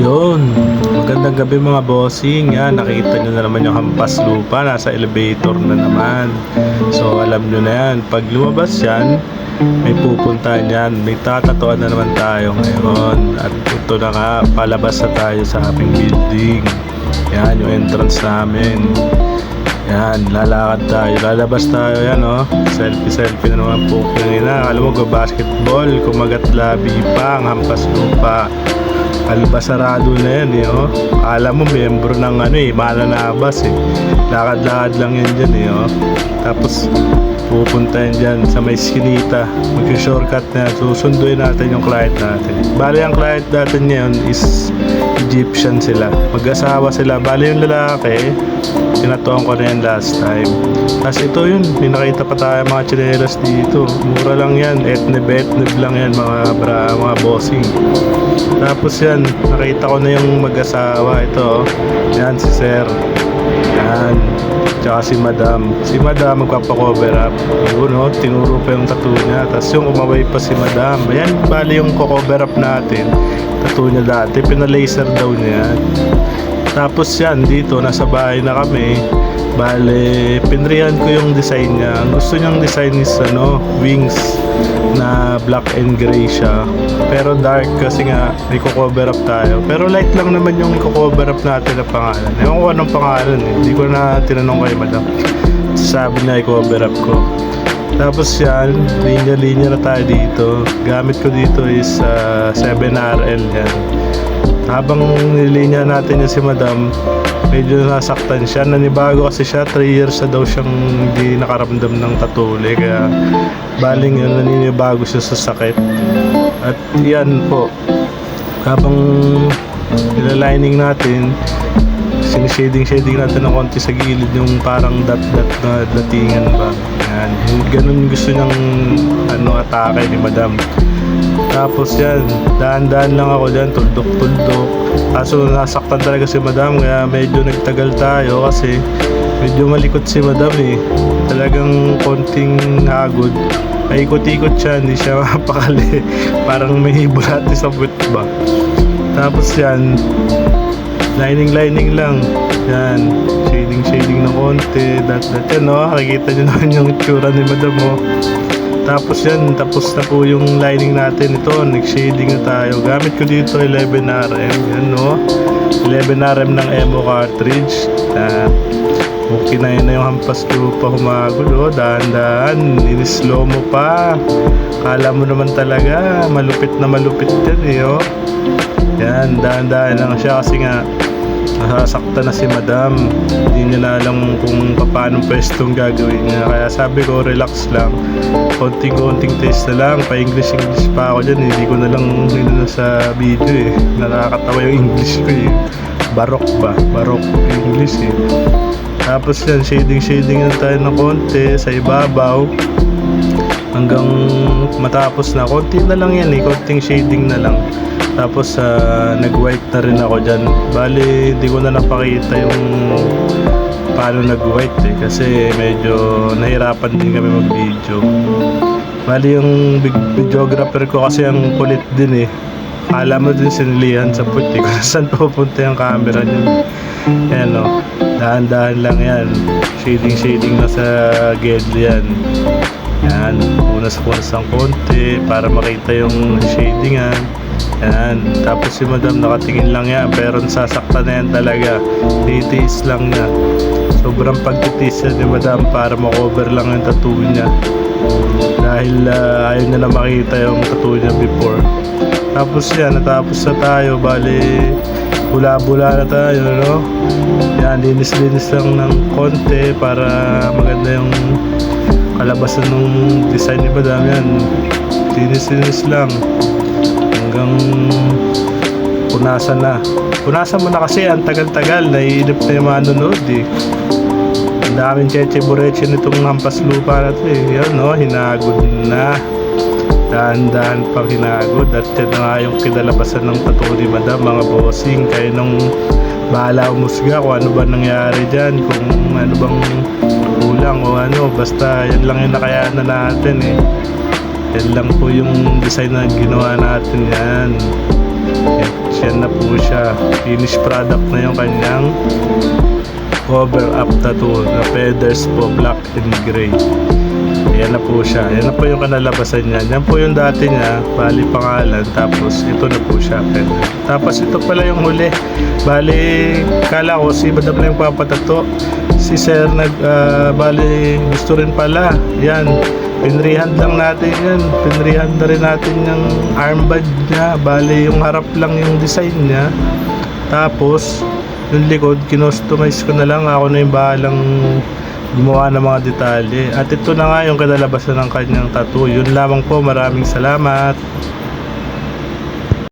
Yun, magandang gabi mga bossing. Yan, nakita nyo na naman yung hampas lupa. Nasa elevator na naman. So, alam nyo na yan. Pag lumabas yan, may pupuntahan yan. May tatatuan na naman tayo ngayon. At ito na nga, palabas na tayo sa aming building. Yan, yung entrance namin. Yan, lalakad tayo. Lalabas tayo yan, oh. Selfie na naman po. Kanina, alam mo, basketball. Kumagat labi pa, ang hampas lupa. Albasarado na yan eh, oh. Alam mo, miyembro ng mananabas eh. Lakad-lakad lang yan dyan eh, oh. Tapos, pupunta yan dyan sa may skinita. Mag-shortcut na yan. Susunduin natin yung client natin. Bali, ang client natin ngayon is Egyptian sila. Mag-asawa sila. Bali, yung lalaki, sinatuan ko na yan last time. Tapos ito yun, may nakita pa tayo mga tsinelas dito. Mura lang yan, etneb lang yan mga bossing. Tapos yan, nakita ko na yung mag-asawa. Ito, yan si Sir. Yan, tsaka si Madam. Si Madam magpapakover up. Yun, no, tinuro pa yung tattoo niya. Tapos yung umaway pa si Madam. Ayan, bali yung cover up natin. Tattoo niya dati, pinalaser daw niya. Tapos yan, dito, nasa bahay na kami. Bale, pinrihan ko yung design niya. Ang gusto niyang design is wings na black and gray siya. Pero dark kasi nga may cover up tayo. Pero light lang naman yung cover up natin na pangalan. Ewan ko anong pangalan eh. Hindi ko na tinanong kay Madam. Sabi niya i-cover up ko. Tapos yan, linya-linya na tayo dito. Gamit ko dito is 7RL yan. Habang nilinya natin yung si Madam, medyo nasaktan siya. Nanibago kasi siya, 3 years na daw siyang hindi nakaramdam ng tatuli. Kaya baling yun, naninibago siya sa sakit. At yan po, habang nilalining natin, sinishading natin ng konti sa gilid yung parang dot-dot na datingan ba. Yan, ganun gusto niyang atake ni Madam. Tapos yan, daan-daan lang ako dyan, tuldok-tuldok. Kaso nasaktan talaga si Madam, kaya medyo nagtagal tayo kasi medyo malikot si Madam eh. Talagang konting hagod. Paikot-ikot siya, hindi siya mapakali. Parang may bulati sa puwet ba. Tapos yan, lining lang. Yan, shading ng konti. That yan, no? Nakikita nyo naman yung itsura ni Madam, oh. Tapos yan, tapos na po yung lining natin. Ito, nag-shading na tayo. Gamit ko dito 11RM. Yan, no? 11RM ng Emo cartridge. Okay na yun na yung hampas lupa humagod, oh. Dahan-dahan, in-slow mo pa. Kala mo naman talaga, malupit yan, eh, oh. Yan, dahan-dahan lang siya kasi nga nasasaktan na si Madam. Hindi niya na alam kung paano pwestong gagawin niya. Kaya sabi ko, relax lang. Konting test na lang. Pa-English pa ako dyan. Hindi ko na lang nilala sa video eh. Nakakatawa yung English ko eh. Barok English eh. Tapos yan, shading na tayo ng konti sa ibabaw. Hanggang matapos na. Konti na lang yan eh. Konting shading na lang. Tapos nag-white na rin ako dyan. Bali, di ko na napakita yung paano nag-white eh. Kasi medyo nahirapan din kami mag-video. Bali, yung videographer ko kasi ang kulit din eh. Akala mo din sinilihan sa puti kung saan pupunta yung camera niya. Yan o, dahan-dahan lang yan. Shading na sa gilid yan. Yan, punas ang konti para makita yung shadingan. Yan, tapos si Madam nakatingin lang yan, pero nasasaktan na yan talaga. Titiis lang niya. Sobrang pagtitiis yan ni Madam para makover lang yung tattoo niya. Dahil ayaw niya na makita yung tattoo niya before. Tapos yan, natapos na tayo. Bali, bula-bula na tayo, no? Yan, linis lang ng konti para maganda yung kalabasan ng design ni Madam. Yan, linis lang hanggang punasan mo na kasi ang tagal-tagal, naiinip na yung manonood eh. Ang daming cheche-bureche nitong hampas lupa na to eh. Yan, no, hinagod na, dahan-dahan pang hinagod. At yan na nga yung kinalabasan ng tattoo ni Madam, mga bossing. Kayo nung bahala umusga kung ano ba nangyari dyan, kung ano bang kulang o ano, basta yan lang yung nakayanan natin eh. Yan lang po yung design na ginawa natin. Yan, yan na po siya. Finished product na yung kanyang cover up tattoo na feathers po, black and gray. Ayan na po siya. Ayan na po yung kanalabasan niya. Yan po yung dati niya, bali pangalan. Tapos ito na po siya. Tapos ito pala yung huli. Bali, kala ko si Madam na yung papatato. Si Sir bali gusto rin pala. Yan. Pinrehand lang natin yan. Pinrehand na rin natin yung armband niya. Bali, yung harap lang yung design niya. Tapos, yung likod, kinustomize ko na lang. Ako na yung bahalang gumawa ng mga detalye. At ito na nga yung kadalabasan ng kanyang tattoo. Yun lamang po. Maraming salamat.